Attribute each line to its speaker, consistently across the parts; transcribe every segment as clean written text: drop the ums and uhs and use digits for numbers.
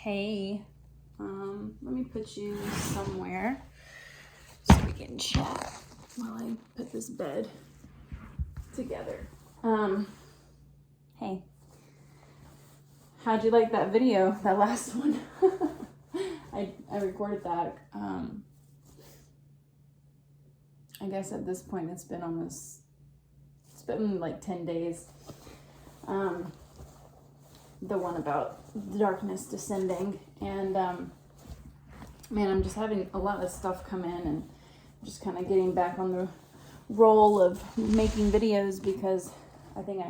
Speaker 1: Hey, let me put you somewhere so we can chat while I put this bed together. Hey, how'd you like that video, that last one? I recorded that. I guess at this point it's been like 10 days. The one about darkness descending, and man, I'm just having a lot of stuff come in and just kind of getting back on the roll of making videos because I think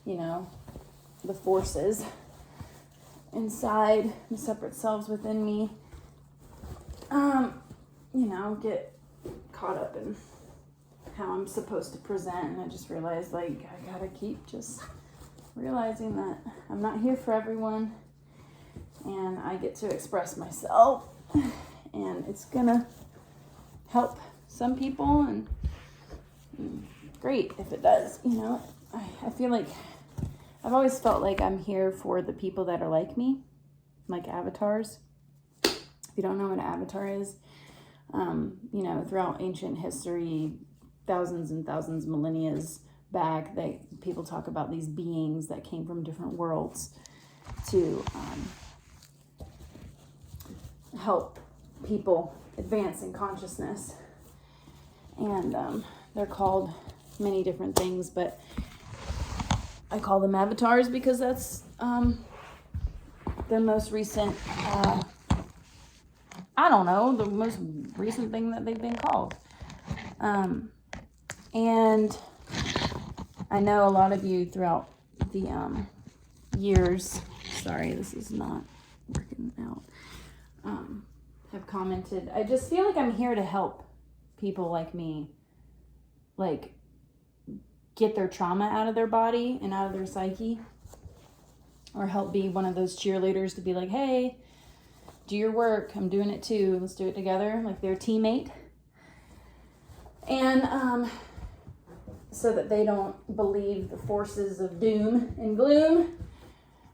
Speaker 1: the forces inside, the separate selves within me, get caught up in how I'm supposed to present, and I just realized I gotta keep just realizing that I'm not here for everyone and I get to express myself, and it's gonna help some people, and great if it does. I feel like I've always felt like I'm here for the people that are like me, like avatars. If you don't know what an avatar is, throughout ancient history, thousands and thousands, millennia back, people talk about these beings that came from different worlds to help people advance in consciousness, and they're called many different things, but I call them avatars because that's the most recent the most recent thing that they've been called, and I know a lot of you throughout the years, sorry, this is not working out, have commented. I just feel like I'm here to help people like me, get their trauma out of their body and out of their psyche, or help be one of those cheerleaders to be like, hey, do your work, I'm doing it too, let's do it together, like their teammate. And so that they don't believe the forces of doom and gloom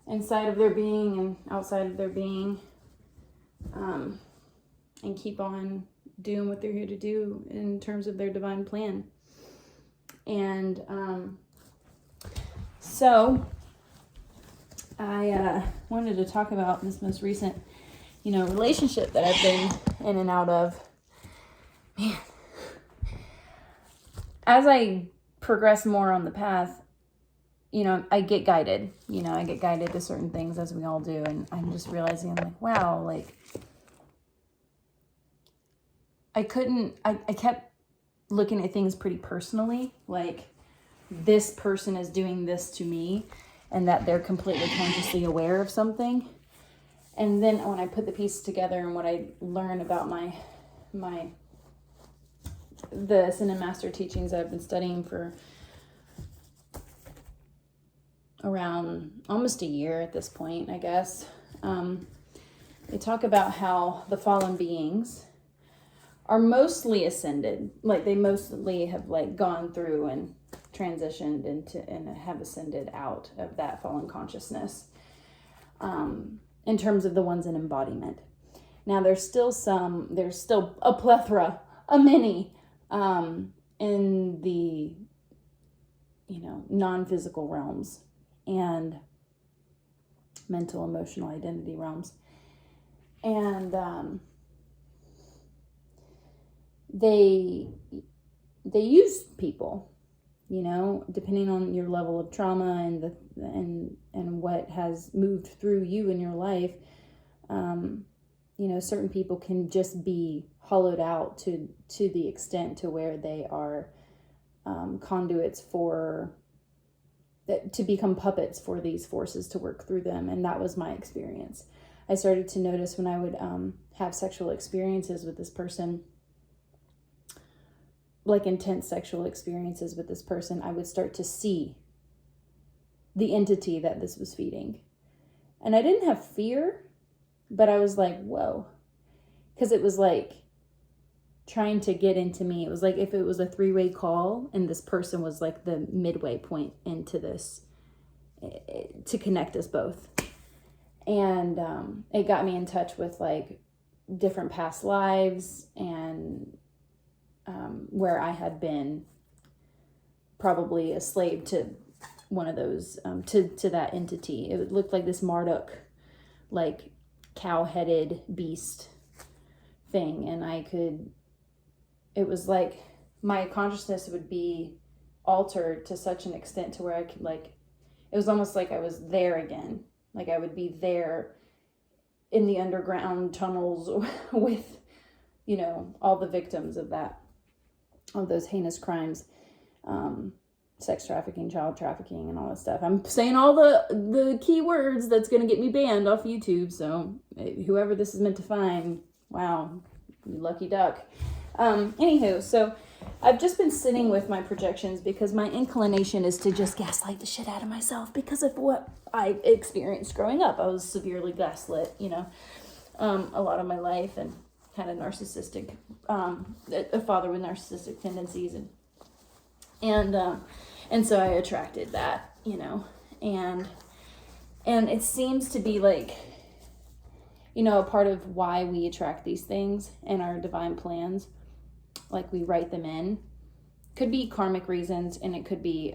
Speaker 1: inside of their being and outside of their being, and keep on doing what they're here to do in terms of their divine plan. And so I wanted to talk about this most recent, relationship that I've been in and out of. Man, as I progress more on the path, I get guided. I get guided to certain things, as we all do, and I'm just realizing, I'm like, wow, I kept looking at things pretty personally, like this person is doing this to me, and that they're completely consciously aware of something. And then when I put the pieces together and what I learn about the Ascended Master teachings that I've been studying for around almost a year at this point, I guess. They talk about how the fallen beings are mostly ascended, they mostly have gone through and transitioned into and have ascended out of that fallen consciousness, in terms of the ones in embodiment. Now there's still a plethora, a many, in the non-physical realms and mental, emotional identity realms, and they use people, depending on your level of trauma and what has moved through you in your life. Certain people can just be hollowed out to the extent to where they are conduits to become puppets for these forces to work through them. And that was my experience. I started to notice when I would have sexual experiences with this person, intense sexual experiences with this person, I would start to see the entity that this was feeding. And I didn't have fear, but I was like, whoa. Because it was trying to get into me. It was like if it was a 3-way call and this person was the midway point into this to connect us both. And it got me in touch with like different past lives and where I had been probably a slave to one of those, to that entity. It looked like this Marduk, like cow-headed beast thing. And it was like my consciousness would be altered to such an extent to where I could like, it was almost like I was there again. Like I would be there in the underground tunnels with, you know, all the victims of those heinous crimes, sex trafficking, child trafficking, and all that stuff. I'm saying all the key words that's going to get me banned off YouTube. So whoever this is meant to find, wow, you lucky duck. Anywho, so I've just been sitting with my projections because my inclination is to just gaslight the shit out of myself because of what I experienced growing up. I was severely gaslit, you know, a lot of my life, and had a narcissistic, a father with narcissistic tendencies, and so I attracted that, you know, and it seems to be like, you know, a part of why we attract these things and our divine plans, like we write them in, could be karmic reasons, and it could be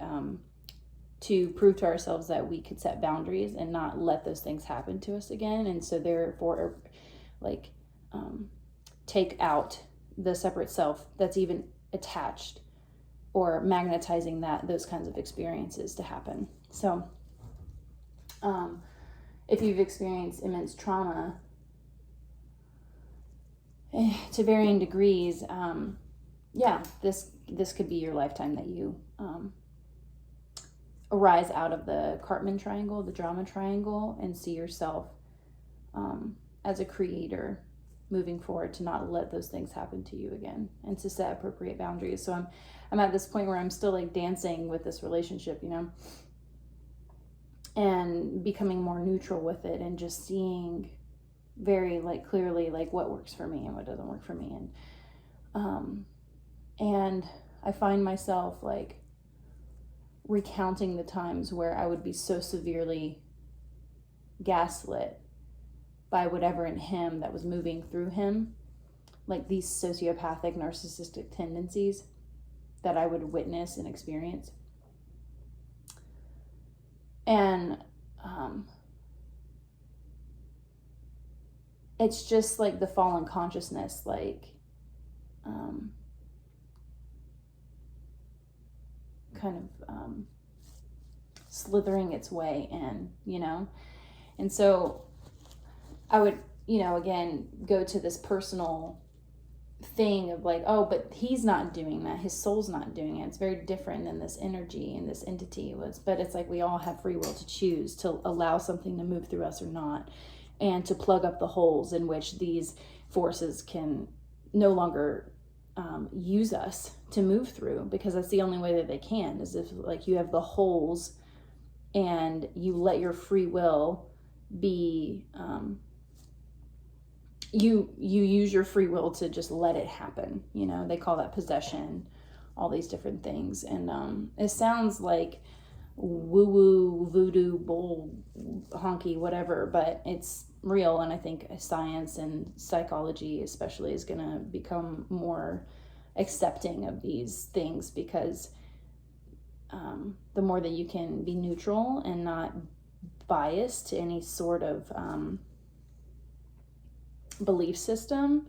Speaker 1: to prove to ourselves that we could set boundaries and not let those things happen to us again, and so therefore, like, take out the separate self that's even attached or magnetizing those kinds of experiences to happen. So if you've experienced immense trauma to varying degrees, this could be your lifetime that you arise out of the Cartman triangle, the drama triangle, and see yourself as a creator moving forward, to not let those things happen to you again, and to set appropriate boundaries. So I'm at this point where I'm still like dancing with this relationship, you know, and becoming more neutral with it, and just seeing very like clearly like what works for me and what doesn't work for me. And I find myself like recounting the times where I would be so severely gaslit by whatever in him that was moving through him, like these sociopathic narcissistic tendencies that I would witness and experience. And it's just like the fallen consciousness, like kind of slithering its way in, you know. And so I would, you know, again, go to this personal thing of like, oh, but he's not doing that. His soul's not doing it. It's very different than this energy and this entity was. But it's like we all have free will to choose to allow something to move through us or not, and to plug up the holes in which these forces can no longer use us to move through, because that's the only way that they can, is if like you have the holes and you let your free will be you use your free will to just let it happen. You know, they call that possession, all these different things. And it sounds like woo-woo, voodoo, bull, honky, whatever, but it's real. And I think science and psychology especially is going to become more accepting of these things, because the more that you can be neutral and not biased to any sort of belief system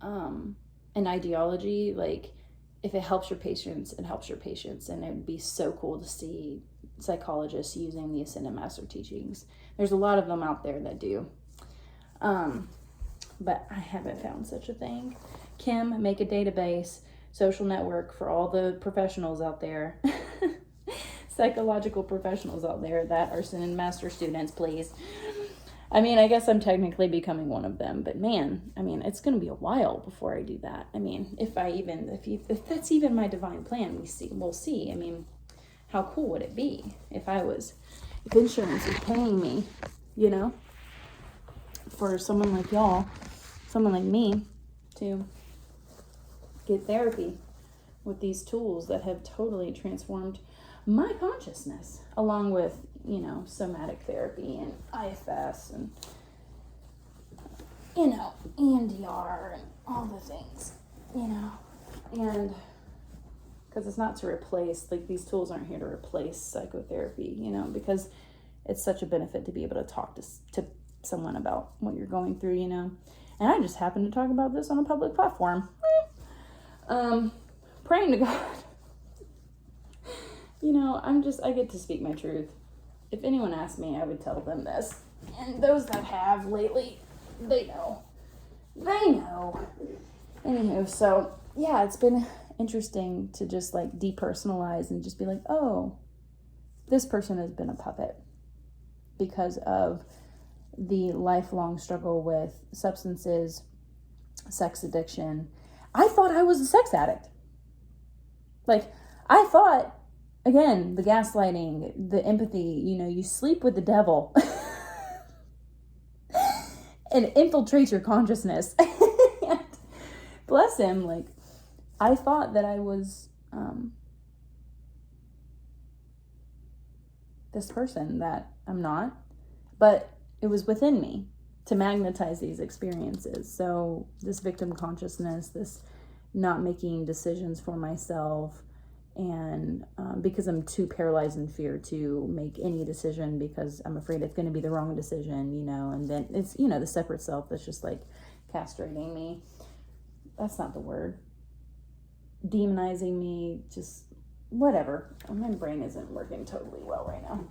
Speaker 1: and ideology, like if it helps your patients, it helps your patients. And it would be so cool to see psychologists using the Ascended Master teachings. There's a lot of them out there that do, but I haven't found such a thing. Kim, make a database, social network for all the professionals out there, psychological professionals out there that are Ascended Master students, please. I mean, I guess I'm technically becoming one of them, but man, I mean, it's going to be a while before I do that. I mean, if that's even my divine plan, we'll see. I mean, how cool would it be if insurance is paying me, you know, for someone like y'all, someone like me, to get therapy with these tools that have totally transformed my consciousness, along with, somatic therapy and IFS and, EMDR and all the things, and because it's not to replace, like, these tools aren't here to replace psychotherapy, because it's such a benefit to be able to talk to someone about what you're going through, and I just happen to talk about this on a public platform. Praying to God. I get to speak my truth. If anyone asked me, I would tell them this. And those that have lately, they know. Anywho, so, yeah, it's been interesting to just, like, depersonalize and just be like, oh, this person has been a puppet because of the lifelong struggle with substances, sex addiction. I thought I was a sex addict. Like, I thought, again, the gaslighting, the empathy, you sleep with the devil and infiltrates your consciousness. And bless him, like, I thought that I was this person that I'm not, but it was within me to magnetize these experiences. So this victim consciousness, this not making decisions for myself, and because I'm too paralyzed in fear to make any decision because I'm afraid it's going to be the wrong decision, and then it's, the separate self that's just like castrating me. That's not the word. Demonizing me, just whatever. My brain isn't working totally well right now.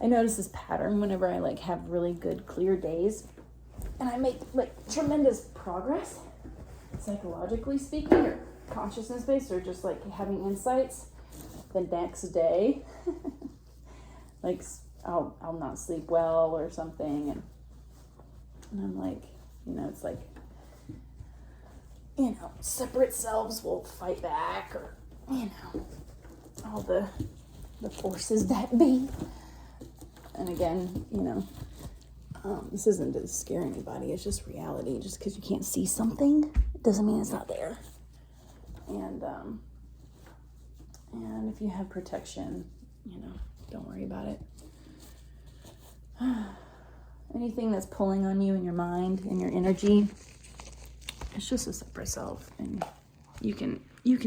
Speaker 1: I notice this pattern whenever I like have really good clear days and I make like tremendous progress, psychologically speaking, or consciousness based, or just like having insights. The next day, like I'll not sleep well or something, and I'm like, it's like, separate selves will fight back, or all the forces that be. And again, this isn't to scare anybody. It's just reality. Just because you can't see something, it doesn't mean it's not there. And if you have protection, don't worry about it. Anything that's pulling on you in your mind and your energy, it's just a separate self, and you can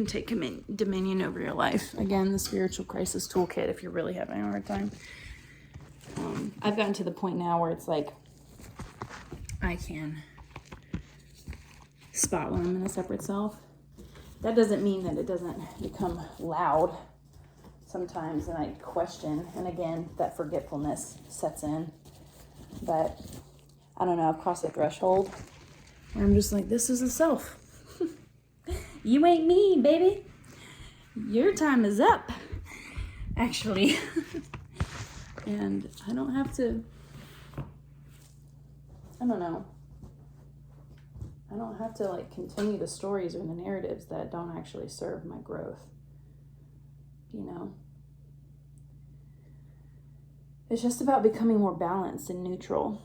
Speaker 1: take dominion over your life. Again, the spiritual crisis toolkit if you're really having a hard time. I've gotten to the point now where it's like I can spot when I'm in a separate self. That doesn't mean that it doesn't become loud sometimes, and I question, and again, that forgetfulness sets in. But I don't know, I've crossed the threshold where I'm just like, this is a self. You ain't me, baby. Your time is up, actually. And I don't have to, I don't have to like continue the stories or the narratives that don't actually serve my growth. It's just about becoming more balanced and neutral.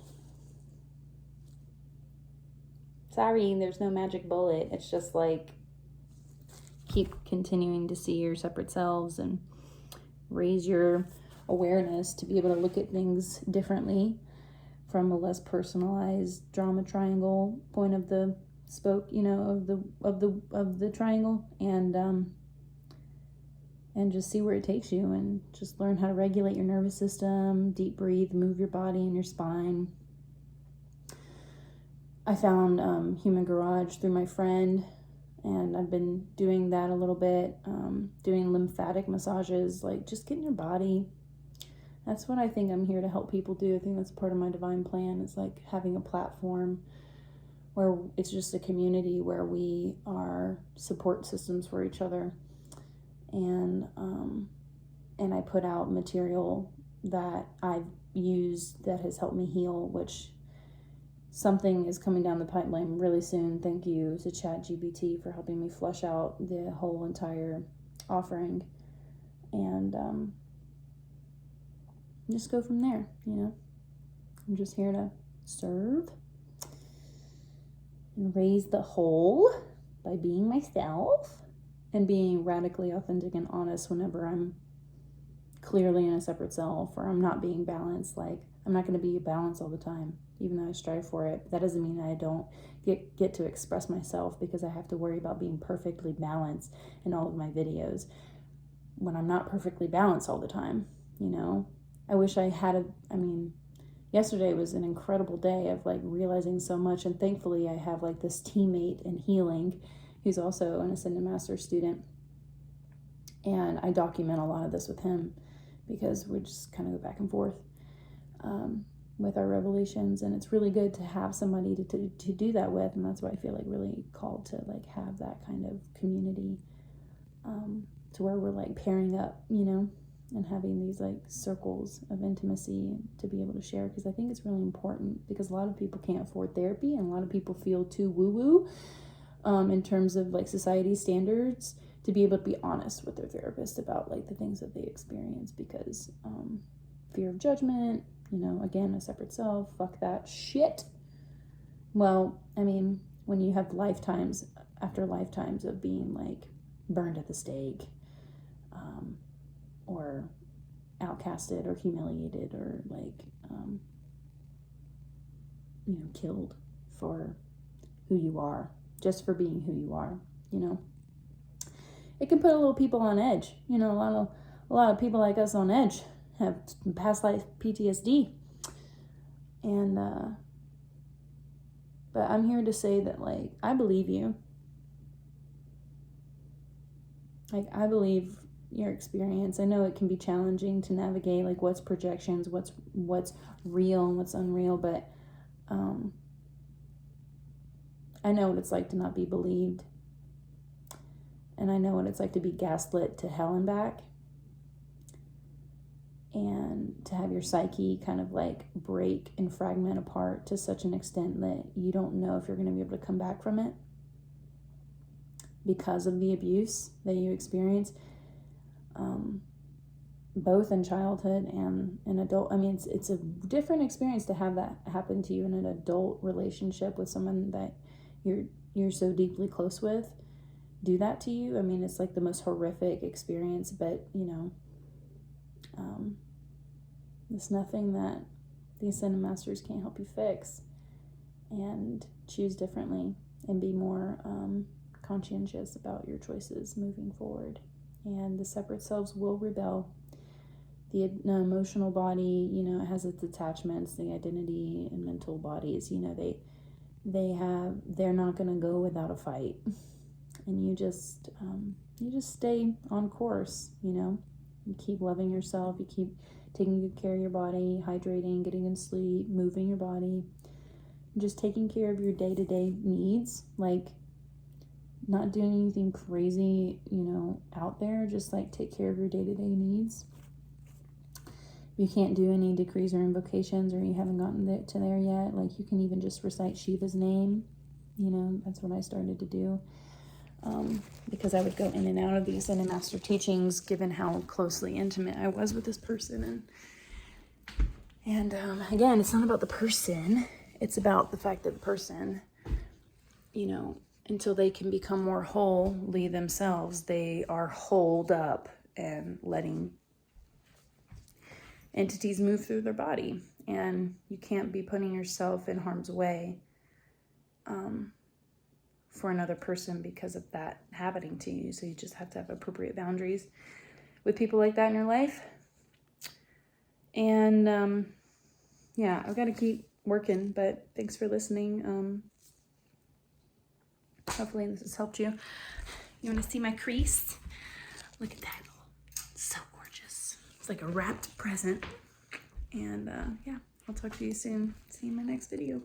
Speaker 1: Sorry, there's no magic bullet. It's just like keep continuing to see your separate selves and raise your awareness to be able to look at things differently from a less personalized drama triangle point of the spoke, of the triangle, and just see where it takes you, and just learn how to regulate your nervous system, deep breathe, move your body and your spine. I found Human Garage through my friend, and I've been doing that a little bit, doing lymphatic massages, like just getting your body. That's what I think I'm here to help people do. I think that's part of my divine plan. It's like having a platform where it's just a community where we are support systems for each other. And I put out material that I've used that has helped me heal, which something is coming down the pipeline really soon. Thank you to ChatGPT for helping me flesh out the whole entire offering. And just go from there, I'm just here to serve and raise the whole by being myself and being radically authentic and honest whenever I'm clearly in a separate self, or I'm not being balanced. Like, I'm not going to be balanced all the time, even though I strive for it. That doesn't mean that I don't get to express myself, because I have to worry about being perfectly balanced in all of my videos when I'm not perfectly balanced all the time, you know? I wish I had yesterday was an incredible day of like realizing so much, and thankfully I have like this teammate in healing who's also an Ascended Master student, and I document a lot of this with him because we just kind of go back and forth with our revelations, and it's really good to have somebody to do that with, and that's why I feel like really called to like have that kind of community, to where we're like pairing up, you know, and having these like circles of intimacy to be able to share, because I think it's really important, because a lot of people can't afford therapy, and a lot of people feel too woo-woo in terms of like society standards to be able to be honest with their therapist about like the things that they experience, because fear of judgment, you know, again, a separate self, fuck that shit. Well, I mean, when you have lifetimes after lifetimes of being like burned at the stake, or outcasted or humiliated, or like, you know, killed for who you are, just for being who you are, you know, it can put a little people on edge. You know, a lot of people like us on edge have past life PTSD, and but I'm here to say that, like, I believe you. Like, I believe your experience. I know it can be challenging to navigate, like, what's projections, what's real and what's unreal, but I know what it's like to not be believed, and I know what it's like to be gaslit to hell and back, and to have your psyche kind of like break and fragment apart to such an extent that you don't know if you're going to be able to come back from it because of the abuse that you experience, both in childhood and in adult. I mean, it's a different experience to have that happen to you in an adult relationship with someone that you're so deeply close with, do that to you. I mean, it's like the most horrific experience, but you know, it's nothing that the Ascended Masters can't help you fix, and choose differently and be more conscientious about your choices moving forward. And the separate selves will rebel. The emotional body, you know, it has its attachments, the identity and mental bodies, you know, they're not going to go without a fight. And you just stay on course, you know. You keep loving yourself, you keep taking good care of your body, hydrating, getting in sleep, moving your body, just taking care of your day-to-day needs, like not doing anything crazy, you know, out there. Just like take care of your day-to-day needs. You can't do any decrees or invocations, or you haven't gotten to there yet, like you can even just recite Shiva's name. You know, that's what I started to do, because I would go in and out of the Ascended Master teachings, given how closely intimate I was with this person. And again, it's not about the person. It's about the fact that the person, you know, until they can become more wholly themselves, they are holed up and letting entities move through their body. And you can't be putting yourself in harm's way for another person because of that happening to you. So you just have to have appropriate boundaries with people like that in your life. And yeah, I've got to keep working, but thanks for listening. Hopefully this has helped you. You want to see my crease? Look at that. It's so gorgeous. It's like a wrapped present. And yeah, I'll talk to you soon. See you in my next video.